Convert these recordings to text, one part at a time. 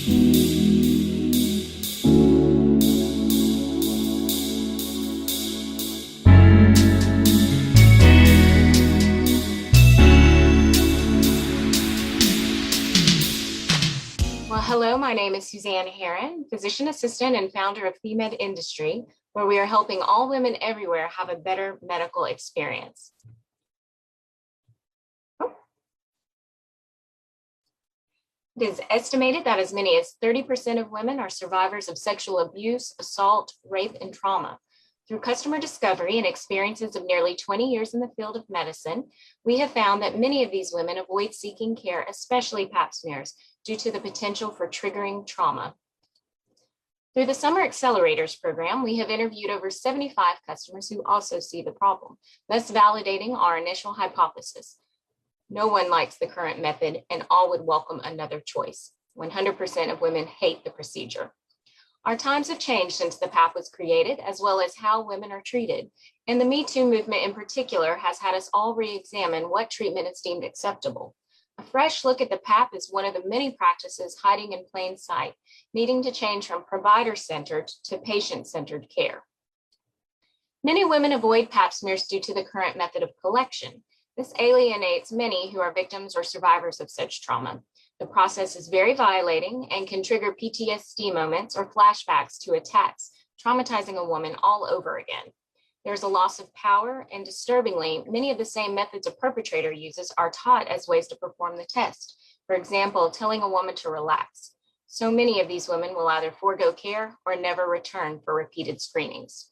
Well, hello, my name is Suzanne Herron, physician assistant and founder of PheeMed Industry, where we are helping all women everywhere have a better medical experience. It is estimated that as many as 30% of women are survivors of sexual abuse, assault, rape, and trauma. Through customer discovery and experiences of nearly 20 years in the field of medicine, we have found that many of these women avoid seeking care, especially Pap smears, due to the potential for triggering trauma. Through the Summer Accelerators program, we have interviewed over 75 customers who also see the problem, thus validating our initial hypothesis. No one likes the current method and all would welcome another choice. 100% of women hate the procedure. Our times have changed since the PAP was created, as well as how women are treated. And the Me Too movement in particular has had us all re-examine what treatment is deemed acceptable. A fresh look at the PAP is one of the many practices hiding in plain sight, needing to change from provider-centered to patient-centered care. Many women avoid Pap smears due to the current method of collection. This alienates many who are victims or survivors of such trauma. The process is very violating and can trigger PTSD moments or flashbacks to attacks, traumatizing a woman all over again. There's a loss of power, and disturbingly, many of the same methods a perpetrator uses are taught as ways to perform the test. For example, telling a woman to relax. So many of these women will either forego care or never return for repeated screenings.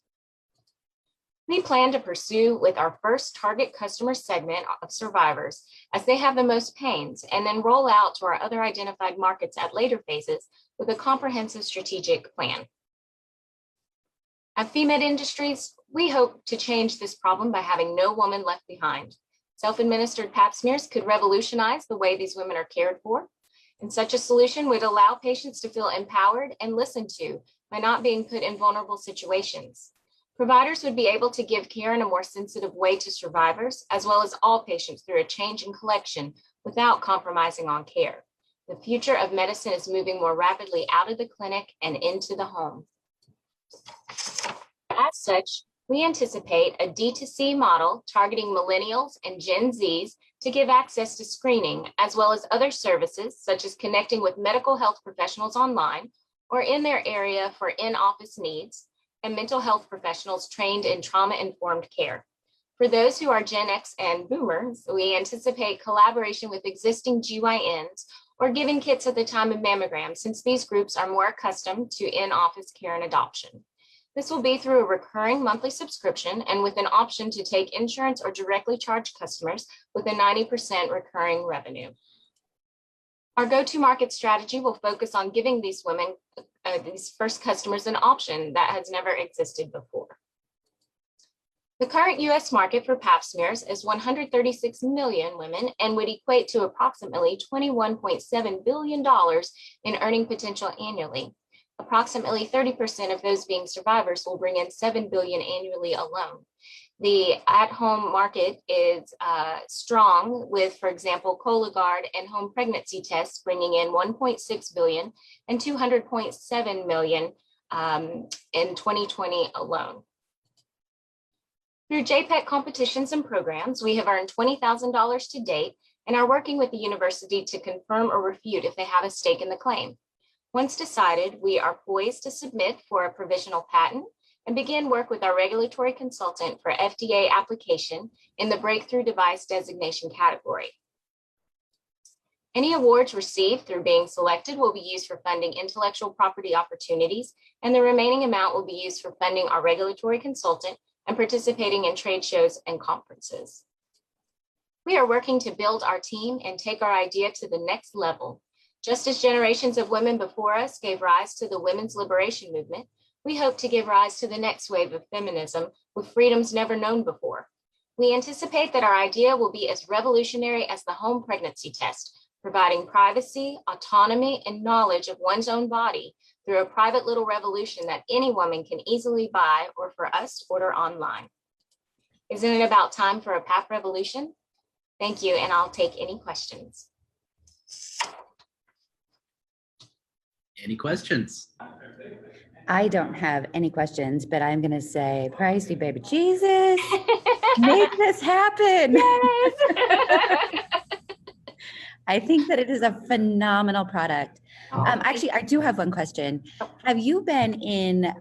We plan to pursue with our first target customer segment of survivors as they have the most pains, and then roll out to our other identified markets at later phases with a comprehensive strategic plan. At PheeMed Industries, we hope to change this problem by having no woman left behind. Self-administered Pap smears could revolutionize the way these women are cared for, and such a solution would allow patients to feel empowered and listened to by not being put in vulnerable situations. Providers would be able to give care in a more sensitive way to survivors, as well as all patients through a change in collection without compromising on care. The future of medicine is moving more rapidly out of the clinic and into the home. As such, we anticipate a D2C model targeting millennials and Gen Zs to give access to screening, as well as other services such as connecting with medical health professionals online or in their area for in-office needs, and mental health professionals trained in trauma-informed care. For those who are Gen X and Boomers, we anticipate collaboration with existing GYNs or giving kits at the time of mammogram, since these groups are more accustomed to in-office care and adoption. This will be through a recurring monthly subscription and with an option to take insurance or directly charge customers with a 90% recurring revenue. Our go-to-market strategy will focus on giving these women, these first customers, an option that has never existed before. The current US market for Pap smears is 136 million women and would equate to approximately $21.7 billion in earning potential annually. Approximately 30% of those being survivors will bring in $7 billion annually alone. The at-home market is strong with, for example, Cologuard and home pregnancy tests bringing in $1.6 billion and $200.7 million in 2020 alone. Through JPEC competitions and programs, we have earned $20,000 to date and are working with the university to confirm or refute if they have a stake in the claim. Once decided, we are poised to submit for a provisional patent and begin work with our regulatory consultant for FDA application in the Breakthrough Device Designation category. Any awards received through being selected will be used for funding intellectual property opportunities, and the remaining amount will be used for funding our regulatory consultant and participating in trade shows and conferences. We are working to build our team and take our idea to the next level. Just as generations of women before us gave rise to the women's liberation movement, we hope to give rise to the next wave of feminism with freedoms never known before. We anticipate that our idea will be as revolutionary as the home pregnancy test, providing privacy, autonomy, and knowledge of one's own body through a private little revolution that any woman can easily buy or for us order online. Isn't it about time for a PAP revolution? Thank you, and I'll take any questions. Any questions? I don't have any questions, but I'm going to say, praise you, baby Jesus. Make this happen. Yes. I think that it is a phenomenal product. Actually, I do have one question. Have you been in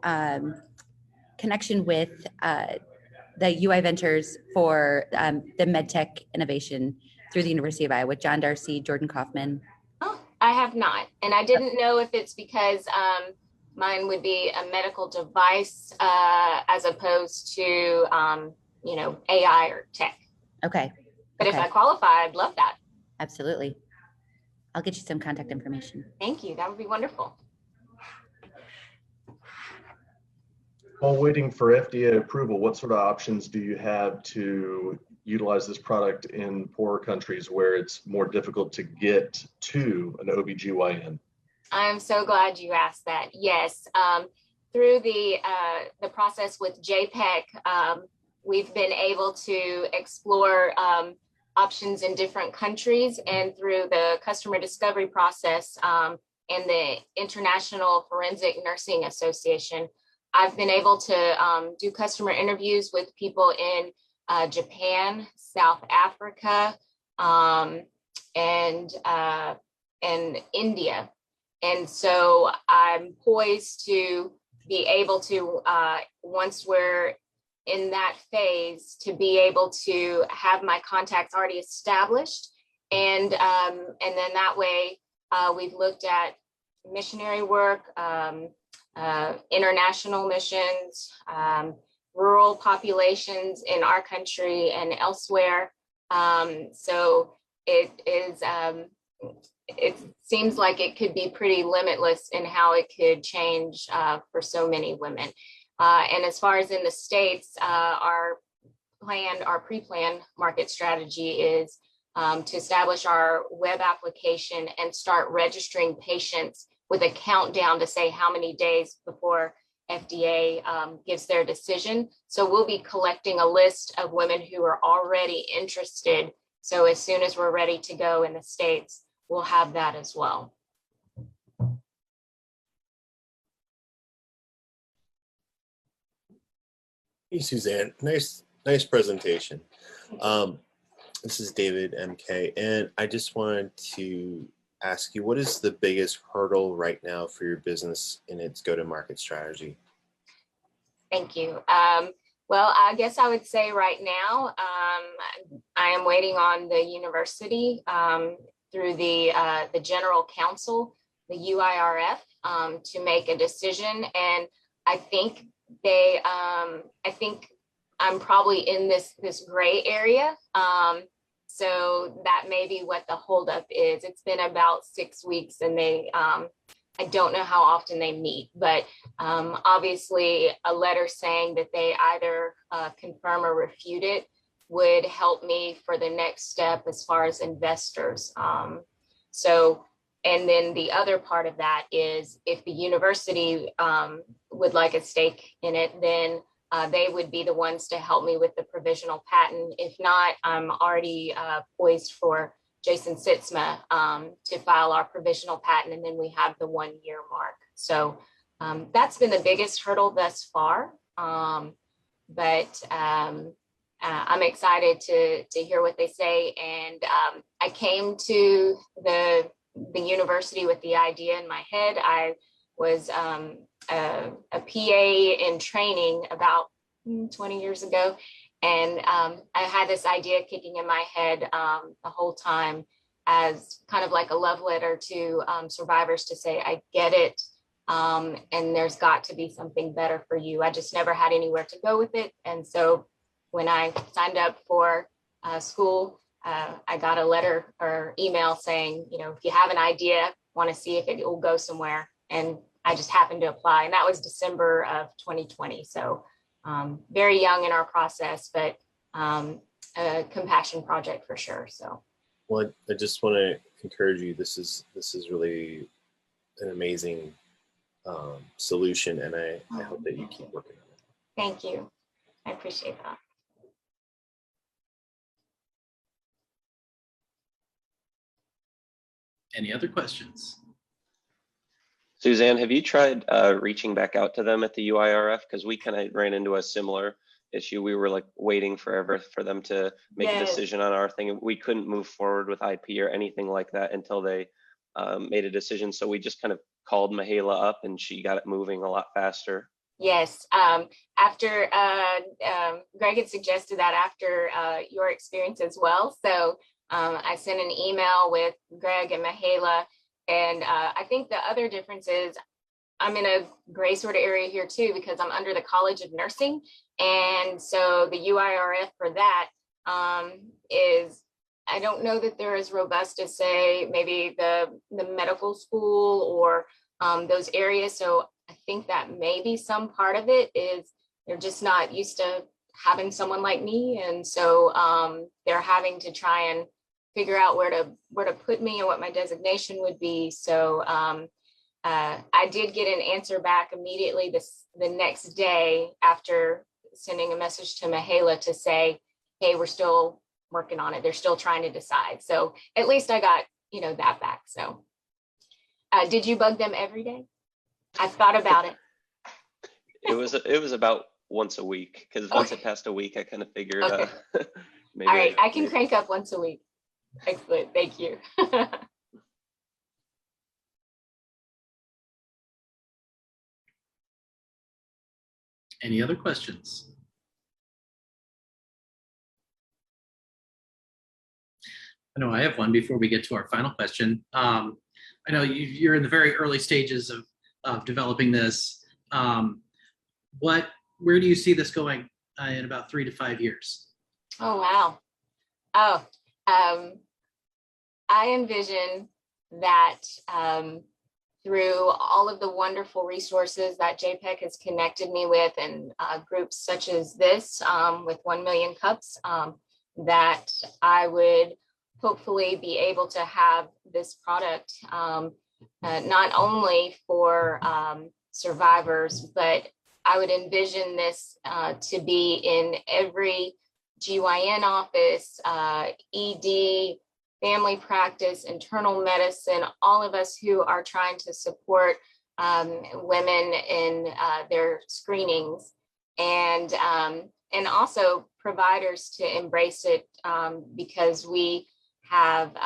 connection with the UI Ventures for the MedTech innovation through the University of Iowa, John Darcy, Jordan Kaufman? Oh, I have not. And I didn't know if it's because mine would be a medical device as opposed to, AI or tech. Okay. But okay. if I qualify, I'd love that. Absolutely. I'll get you some contact information. Thank you. That would be wonderful. While waiting for FDA approval, what sort of options do you have to utilize this product in poorer countries where it's more difficult to get to an OBGYN? I'm so glad you asked that. Yes, through the process with JPEC, we've been able to explore options in different countries, and through the customer discovery process and the International Forensic Nursing Association, I've been able to do customer interviews with people in Japan, South Africa, and India. And so I'm poised to be able to, once we're in that phase, to be able to have my contacts already established. And then that way we've looked at missionary work, international missions, rural populations in our country and elsewhere. So it is, it seems like it could be pretty limitless in how it could change for so many women. And as far as in the States, our pre-planned market strategy is to establish our web application and start registering patients with a countdown to say how many days before FDA gives their decision. So we'll be collecting a list of women who are already interested. So as soon as we're ready to go in the States, we'll have that as well. Hey, Suzanne, nice presentation. This is David MK, and I just wanted to ask you, what is the biggest hurdle right now for your business in its go-to-market strategy? Thank you. Well, I guess I would say right now, I am waiting on the university through the general counsel, the UIRF, to make a decision. And I think I think I'm probably in this gray area. So that may be what the holdup is. It's been about 6 weeks, and I don't know how often they meet, but obviously a letter saying that they either confirm or refute it would help me for the next step as far as investors. And then the other part of that is if the university would like a stake in it, then they would be the ones to help me with the provisional patent. If not, I'm already poised for Jason Sitzma to file our provisional patent, and then we have the 1 year mark. So that's been the biggest hurdle thus far. But I'm excited to hear what they say. And I came to the university with the idea in my head. I was a PA in training about 20 years ago. And I had this idea kicking in my head the whole time as kind of like a love letter to survivors to say, I get it. And there's got to be something better for you. I just never had anywhere to go with it. And so when I signed up for school, I got a letter or email saying, if you have an idea, want to see if it will go somewhere. And I just happened to apply. And that was December of 2020. So very young in our process, but a compassion project for sure. So, well, I just want to encourage you. This is really an amazing solution, and I hope that you keep working on it. Thank you. I appreciate that. Any other questions? Suzanne, have you tried reaching back out to them at the UIRF? Because we kind of ran into a similar issue. We were like waiting forever for them to make a decision on our thing. We couldn't move forward with IP or anything like that until they made a decision. So we just kind of called Mihaela up and she got it moving a lot faster. Yes. After Greg had suggested that after your experience as well. So I sent an email with Greg and Mihaela. And I think the other difference is I'm in a gray sort of area here too, because I'm under the College of Nursing. And so the UIRF for that is, I don't know that they're as robust as say maybe the medical school or those areas. So I think that maybe some part of it is they're just not used to having someone like me. And so they're having to try and figure out where to put me and what my designation would be. So I did get an answer back immediately the next day after sending a message to Mihaela to say, hey, we're still working on it. They're still trying to decide. So at least I got, that back. So did you bug them every day? I thought about it. It was about once a week, because once it passed a week, I kind of figured maybe. All right, I can crank up once a week. Excellent, thank you. Any other questions? I know I have one before we get to our final question. I know you're in the very early stages of developing this. Where do you see this going in about 3 to 5 years? Oh, wow. I envision that through all of the wonderful resources that JPEG has connected me with and groups such as this with 1 Million Cups, that I would hopefully be able to have this product not only for survivors, but I would envision this to be in every GYN office, ED, family practice, internal medicine, all of us who are trying to support women in their screenings, and also providers to embrace it, because we have,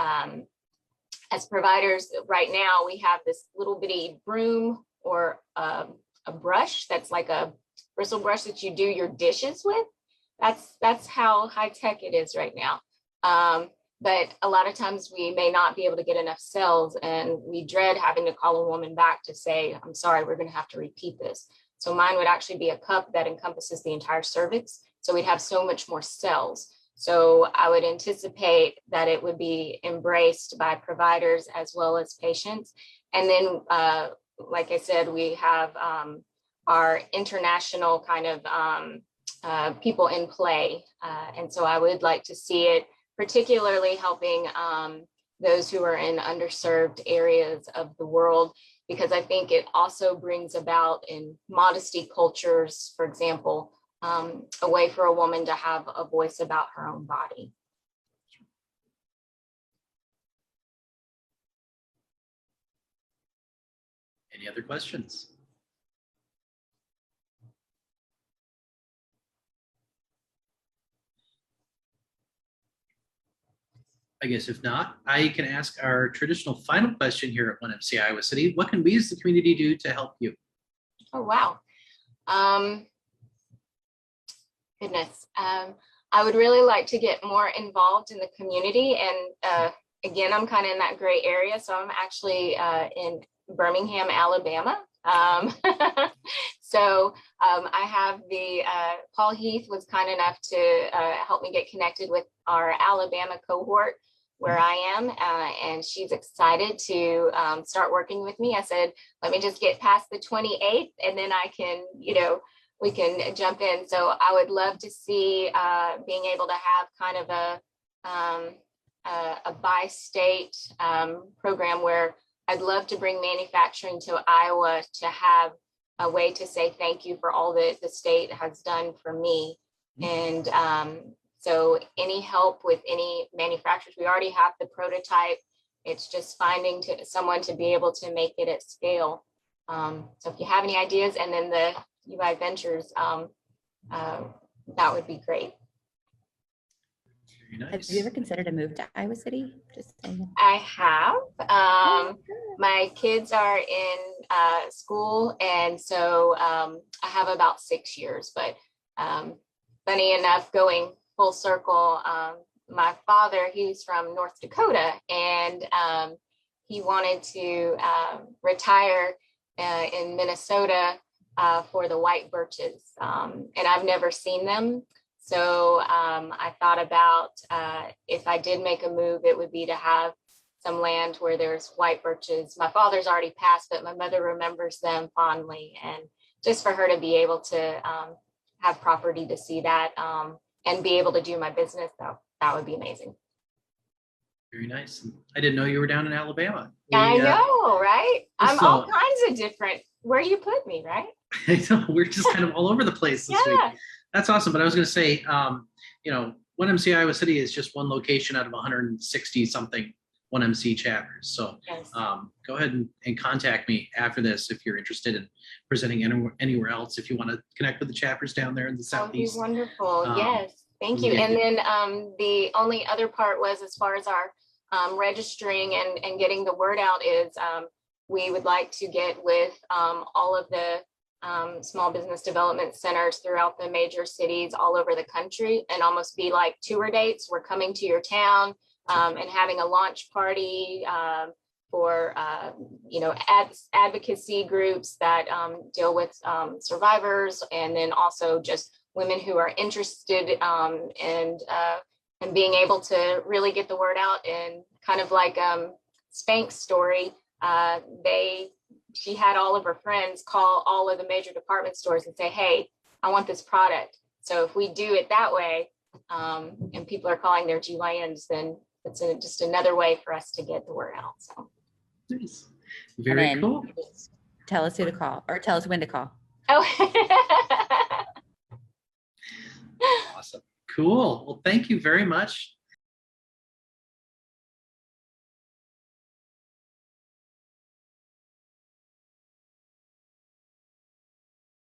as providers right now, we have this little bitty broom or a brush that's like a bristle brush that you do your dishes with. That's how high tech it is right now. But a lot of times we may not be able to get enough cells, and we dread having to call a woman back to say, I'm sorry, we're going to have to repeat this. So mine would actually be a cup that encompasses the entire cervix. So we'd have so much more cells. So I would anticipate that it would be embraced by providers as well as patients. And then, like I said, we have our international kind of people in play. And so I would like to see it particularly helping those who are in underserved areas of the world, because I think it also brings about in modesty cultures, for example, a way for a woman to have a voice about her own body. Any other questions? I guess if not, I can ask our traditional final question here at 1MC Iowa City. What can we as the community do to help you? Oh, wow. Goodness. I would really like to get more involved in the community. And again, I'm kind of in that gray area. So I'm actually in Birmingham, Alabama. So I have Paul Heath was kind enough to help me get connected with our Alabama cohort where I am, and she's excited to start working with me. I said, let me just get past the 28th and then I can, we can jump in. So I would love to see being able to have kind of a bi-state program where I'd love to bring manufacturing to Iowa to have a way to say thank you for all that the state has done for me. And so any help with any manufacturers, we already have the prototype. It's just finding someone to be able to make it at scale. So if you have any ideas, and then the UI Ventures, that would be great. Very Have nice. you ever considered a move to Iowa City? Just saying. I have. My kids are in school, and so I have about 6 years. But funny enough, going full circle, my father, he's from North Dakota, and he wanted to retire in Minnesota for the white birches, and I've never seen them. So I thought about if I did make a move, it would be to have some land where there's white birches. My father's already passed, but my mother remembers them fondly, and just for her to be able to have property to see that and be able to do my business, that would be amazing. Very nice. I didn't know you were down in Alabama. I know, right? I'm all so- kinds of different where you put me, right? I know, we're just kind of all over the place this week. Yeah. That's awesome. But I was going to say, you know, 1MC Iowa City is just one location out of 160 something 1MC chapters. So Yes. go ahead and contact me after this if you're interested in presenting anywhere else. If you want to connect with the chapters down there in the That would be Southeast. wonderful. Yes. Thank you. yeah. And then the only other part was, as far as our registering and getting the word out, is we would like to get with all of the small business development centers throughout the major cities all over the country, and almost be like tour dates. We're coming to your town and having a launch party for advocacy groups that deal with survivors, and then also just women who are interested and being able to really get the word out. And kind of like Spank's story, she had all of her friends call all of the major department stores and say, hey, I want this product. So if we do it that way, and people are calling their GYNs, then it's just another way for us to get the word out. So Nice. Very And then cool. Tell us who to call, or tell us when to call. oh. Awesome. Cool. Well, thank you very much.